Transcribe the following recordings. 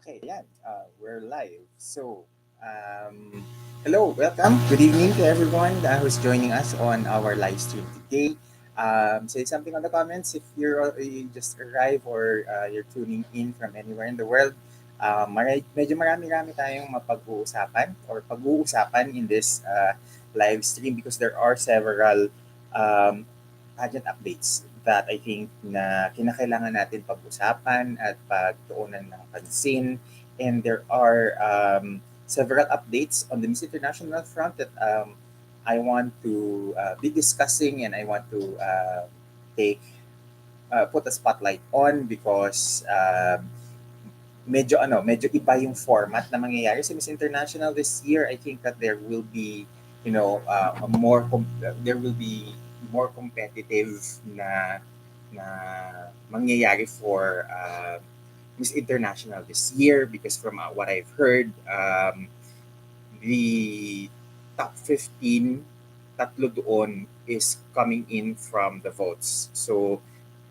Okay, ayan. We're live. Hello, welcome. Good evening to everyone who's joining us on our live stream today. Say something on the comments if you just arrived or you're tuning in from anywhere in the world. Medyo marami-rami tayong mapag-uusapan or pag-uusapan in this live stream because there are several um, pageant updates that I think na kinakailangan natin pag-usapan at pagtuunan ng pansin. And there are several updates on the Miss International front that I want to be discussing and I want to take put a spotlight on because medyo iba yung format na mangyayari sa Miss International this year. I think that there will be, there will be more competitive na na mangyayari for Miss International this year because from what I've heard, the top 15, tatlo doon is coming in from the votes. So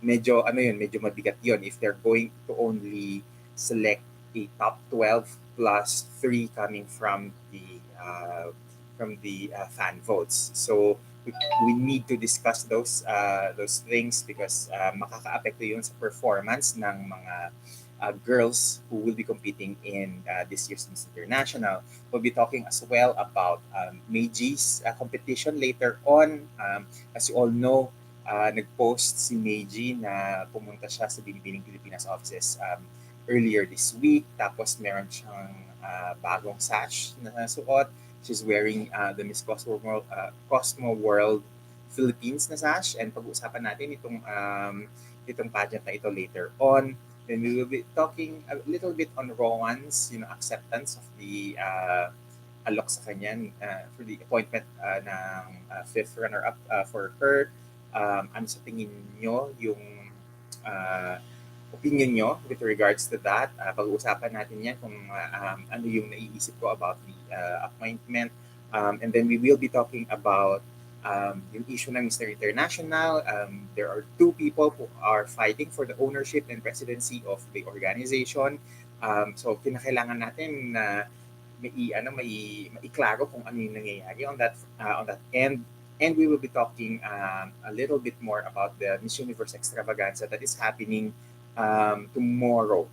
medyo mabigat 'yon if they're going to only select a top 12 plus 3 coming from the fan votes. So we need to discuss those things because makakaapekto 'yun sa performance ng mga girls who will be competing in this year's Miss International. We'll be talking as well about Meiji's competition later on. As you all know, nag-post si Meiji na pumunta siya sa Binibining Pilipinas offices earlier this week. Tapos meron siyang bagong sash na suot. She's wearing the Miss Cosmo World Philippines na sash. And pag-uusapan natin itong pageant na ito later on. Then we will be talking a little bit on Rowan's, acceptance of the alok sa kanya for the appointment ng fifth runner-up for her. Ano sa tingin nyo yung opinion nyo with regards to that? Pag-uusapan natin yan kung ano yung naiisip ko about the appointment. And then we will be talking about yung issue ng Mr. International. There are two people who are fighting for the ownership and presidency of the organization. So kinakailangan natin na maiklaro kung ano yung nangyayari on that end. And we will be talking a little bit more about the Miss Universe extravaganza that is happening tomorrow,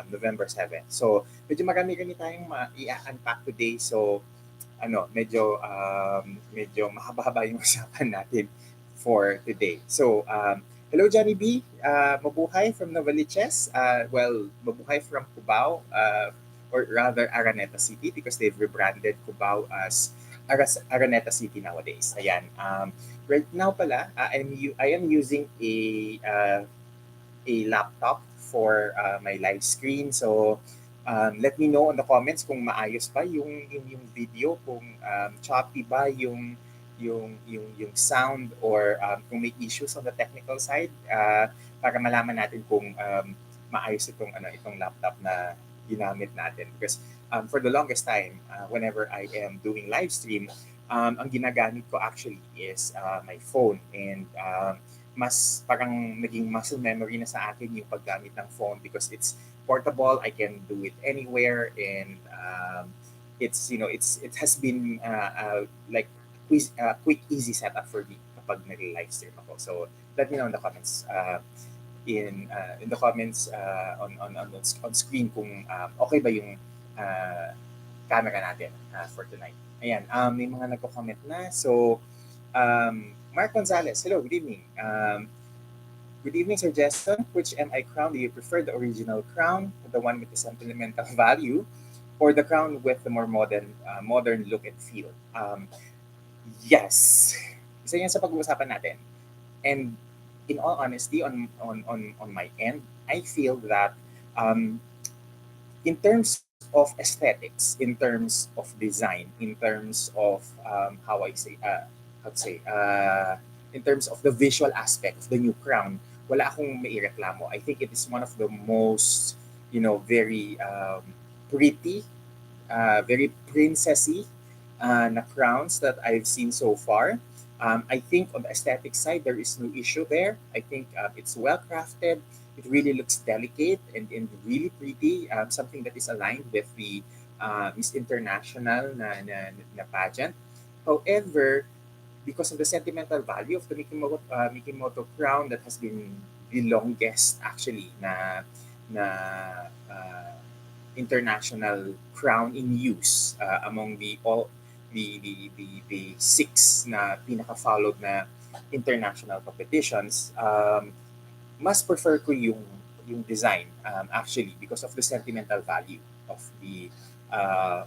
November 7th. So medyo marami-rami tayong i-unpack today. So medyo mahaba-haba yung usapan natin for today. So, hello Johnny B. Mabuhay from Novaliches. Mabuhay from Cubao, or rather Araneta City because they've rebranded Cubao as Araneta City nowadays. Ayan. Right now pala, I am using a laptop for my live screen. So, let me know in the comments kung maayos ba yung video, kung choppy ba yung sound or kung may issues on the technical side para malaman natin kung maayos itong laptop na ginamit natin because for the longest time whenever I am doing live stream ang ginagamit ko actually is my phone and mas parang naging muscle memory na sa akin yung paggamit ng phone because it's portable. I can do it anywhere, and it has been like quick, easy setup for me kapag nag-live stream ako. So let me know in the comments in the comments on screen kung okay ba yung camera natin for tonight. Ayan, may mga nagko-comment na. So Mark Gonzalez, hello, good evening. Good evening, Sir Jason. Which MI crown do you prefer? The original crown, the one with the sentimental value, or the crown with the more modern look and feel? Yes. Isa yan sa pag-uusapan natin. And in all honesty, on my end, I feel that in terms of aesthetics, in terms of design, in terms of in terms of the visual aspect of the new crown, wala akong maireklamo. I think it is one of the most, very pretty, very princessy na crowns that I've seen so far. I think on the aesthetic side, there is no issue there. I think it's well crafted. It really looks delicate and really pretty. Something that is aligned with the Miss International na pageant. However, because of the sentimental value of the Mikimoto crown that has been the longest actually na international crown in use among the six na pinaka-followed na international competitions. Mas prefer ko yung design actually because of the sentimental value of uh,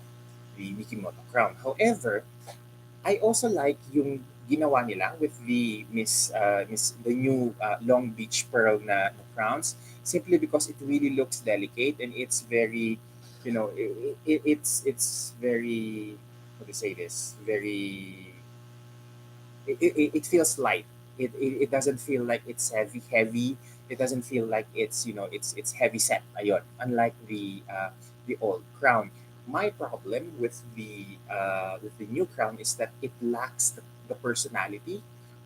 the Mikimoto crown. However, I also like yung ginawa nila with the new Long Beach Pearl na crowns, simply because it really looks delicate and it's very, it's very, what do you say this, very, it feels light. It doesn't feel like it's heavy. It doesn't feel like it's heavy set. Ayun. Unlike the old crown. My problem with the new crown is that it lacks the personality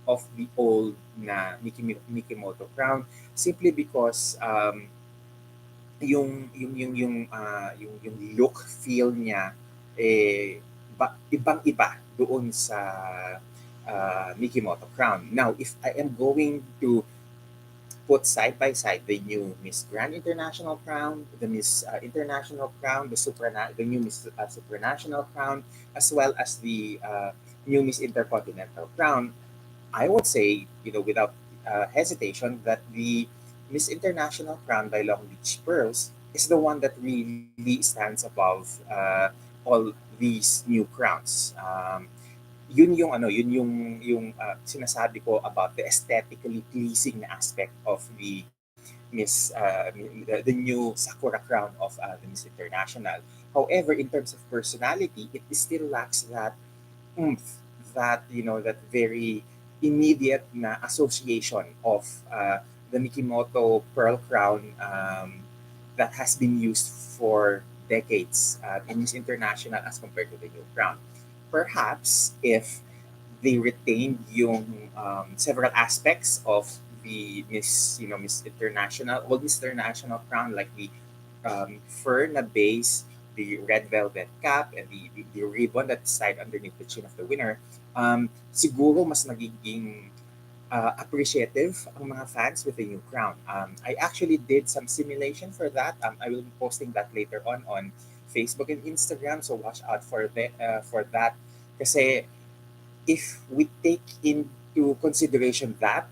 of the old na Mikimoto crown, simply because yung look feel niya ibang-iba doon sa Mikimoto crown. Now, if I am going to put side by side the new Miss Grand International crown, the Miss International crown, the new Miss Supranational crown, as well as the new Miss Intercontinental crown, I would say, without hesitation, that the Miss International crown by Long Beach Pearls is the one that really stands above all these new crowns. Yun yung sinasabi ko about the aesthetically pleasing na aspect of the new Sakura crown of the Miss International. However, in terms of personality, it still lacks that oomph, that very immediate na association of the Mikimoto Pearl Crown that has been used for decades in Miss International as compared to the new crown. Perhaps if they retained yung several aspects of the Miss International, well, Miss International crown, like the fur na base, the red velvet cap, and the ribbon that's tied underneath the chin of the winner, siguro mas nagiging appreciative ang mga fans with the new crown. I actually did some simulation for that. I will be posting that later on Facebook and Instagram, so watch out for that. Kasi if we take into consideration that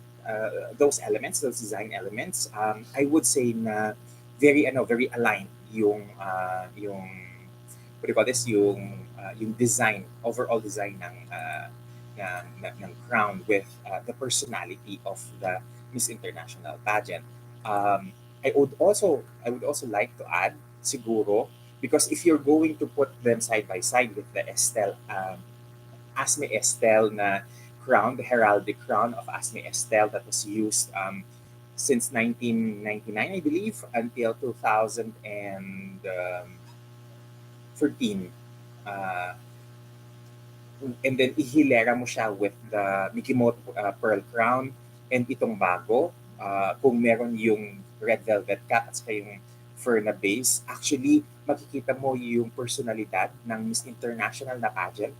those design elements, I would say na very aligned yung what do you call this, yung design, overall design ng crown with the personality of the Miss International pageant. I would also like to add siguro, because if you're going to put them side by side with the Asme Estelle na crown, the heraldic crown of Asme Estelle that was used since 1999, I believe, until 2013. Uh, and then ihilera mo siya with the Mikimoto Pearl Crown and itong bago. Kung meron yung red velvet cap at saka yung fur na base, actually makikita mo yung personalidad ng Miss International na pageant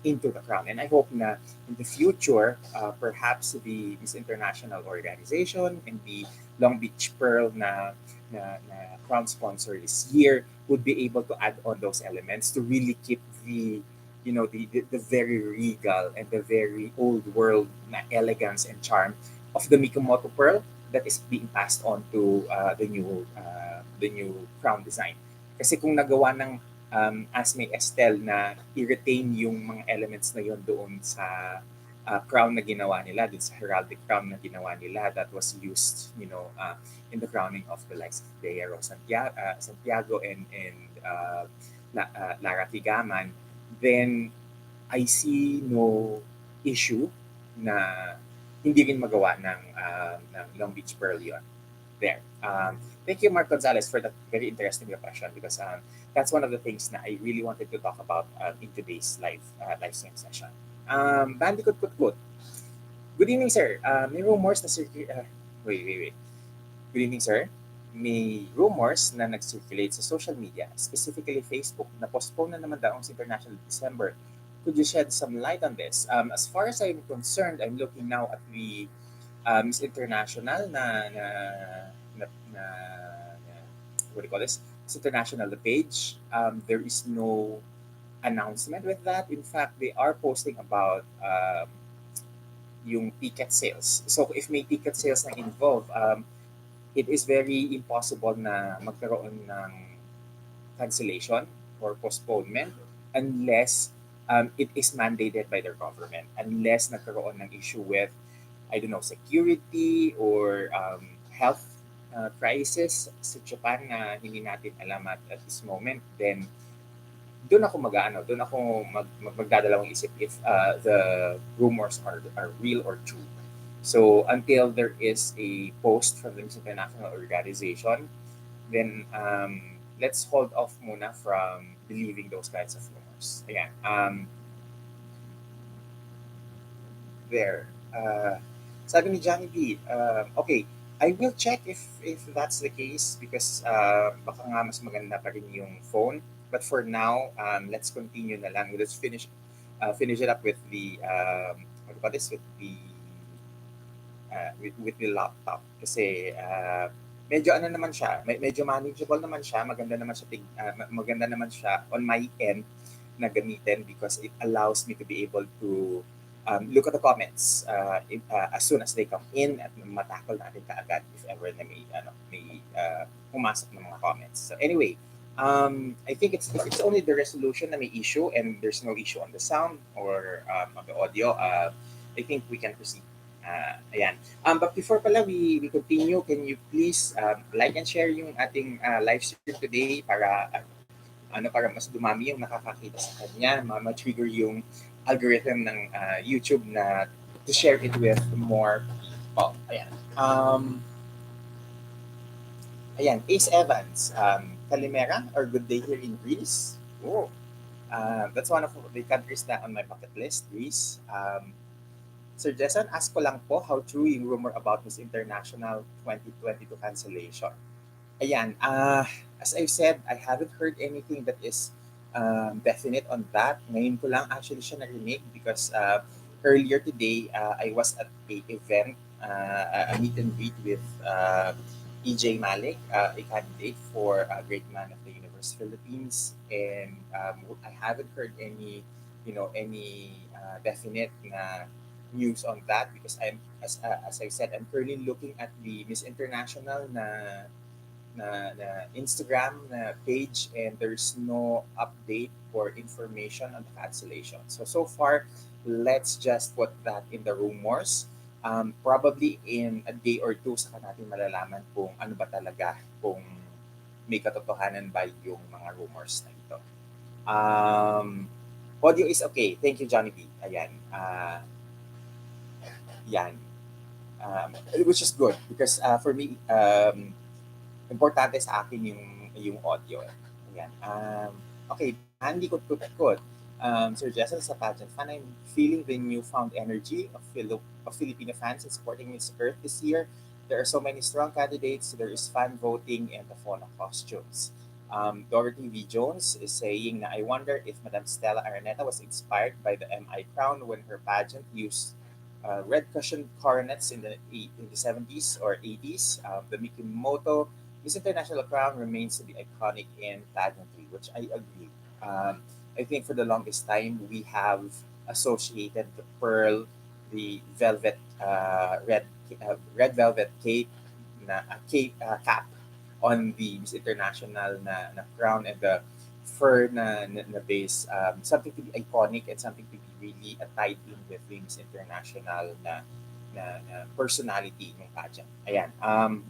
into the crown. And I hope na in the future, perhaps the Miss International organization and the Long Beach Pearl na crown sponsor this year would be able to add on those elements to really keep the very regal and the very old world na elegance and charm of the Mikimoto Pearl that is being passed on to the new crown design. Kasi kung nagawa ng Asme Estelle na i-retain yung mga elements na yon doon sa crown na ginawa nila, dun sa heraldic crown na ginawa nila that was used, in the crowning of the likes of Piero Santiago and Lara Tigaman, then I see no issue na hindi rin magawa ng Long Beach Pearl yon there. Thank you, Mark Gonzalez, for that very interesting question, because that's one of the things that I really wanted to talk about in today's live stream session. Bandikot Kutkut. Good evening, sir. May rumors na wait. Good evening, sir. May rumors na nag-circulate sa social media, specifically Facebook, na postpone na naman daw ang International December. Could you shed some light on this? As far as I'm concerned, I'm looking now at the Miss International na what do you call this? Miss International, the page. There is no announcement with that. In fact, they are posting about yung ticket sales. So if may ticket sales na involved, it is very impossible na magkaroon ng cancellation or postponement unless it is mandated by their government. Unless nagkaroon ng issue with, I don't know, security or health crisis sa Japan na hindi natin alam at this moment, then doon ako magdadalawang isip if the rumors are real or true. So until there is a post from the international organization, then let's hold off muna from believing those kinds of rumors. Ayan. There. Sabi ni Johnny B, okay, I will check if that's the case because baka nga mas maganda pa rin yung phone. But for now, let's continue na lang. Let's finish it up with the what about this with the laptop kasi medyo ano naman siya, medyo manageable naman siya, maganda naman siya on my end na gamitin because it allows me to be able to look at the comments as soon as they come in at matakol natin kaagad if ever na may pumasok ng mga comments. So anyway, I think if it's only the resolution na may issue and there's no issue on the sound or on the audio, I think we can proceed. Ayan. But before pala we continue, can you please like and share yung ating live stream today para mas dumami yung nakakakita sa kanya, ma-trigger yung algorithm ng YouTube na to share it with more people. Ayan, Ace Evans, Kalimera or good day here in Greece. Oh, that's one of the countries na on my bucket list, Greece. Sir Jason, ask ko lang po how true yung rumor about Miss International 2022 cancellation. Ayan, as I've said, I haven't heard anything that is definite on that. Ngayon ko lang actually siya narinig because earlier today, I was at a event, a meet and greet with EJ Malik, a candidate for Great Man of the Universe Philippines. And I haven't heard any definite na news on that because as I said, I'm currently looking at the Miss International na Instagram na page and there's no update or information on the cancellation. So far, let's just put that in the rumors. Probably in a day or two saka natin malalaman kung ano ba talaga, kung may katotohanan ba yung mga rumors na ito. Audio is okay. Thank you, Johnny B. Ayan. Yan. Which is good because for me, importante sa akin yung audio. Ayan. Okay, Andy Kutkut. Sir Jessa, sa pageant fan, I'm feeling the newfound energy of Filipino fans in supporting Miss Earth this year. There are so many strong candidates. There is fan voting and the fauna costumes. Dorothy V. Jones is saying na I wonder if Madam Stella Araneta was inspired by the MI crown when her pageant used red cushioned coronets in the 70s or 80s. The Mikimoto Miss International crown remains to be iconic in pageantry, which I agree. I think for the longest time we have associated the pearl, the velvet, red velvet cap on the Miss International na crown and the fur na base, something to be iconic and something to be really tied in with the Miss International na personality ng pageant. Ayan.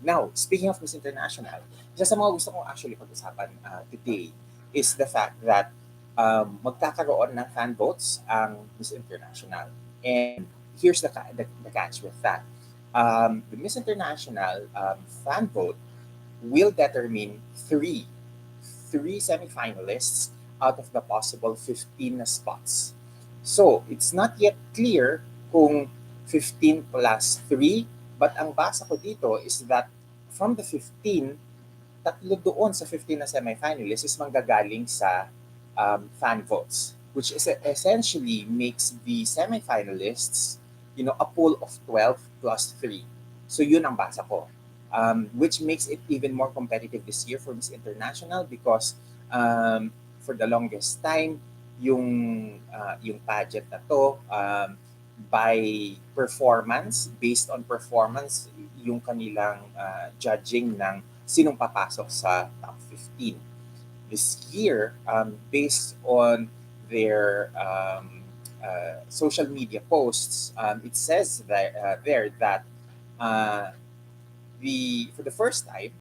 Now, speaking of Miss International, isa sa mga gusto kong actually pag-usapan today is the fact that magkakaroon ng fan votes ang Miss International. And here's the catch with that. The Miss International fan vote will determine three semifinalists out of the possible 15 spots. So, it's not yet clear kung 15 plus 3, but ang basa ko dito is that from the 15, tatlo doon sa 15 na semifinalists is manggagaling sa fan votes, which is essentially makes the semifinalists, a pool of 12 plus 3. So yun ang basa ko. Which makes it even more competitive this year for Miss International because for the longest time, yung pageant na to, by performance, based on performance, yung kanilang judging ng sinong papasok sa top 15. This year, based on their social media posts, it says that there that uh, the for the first time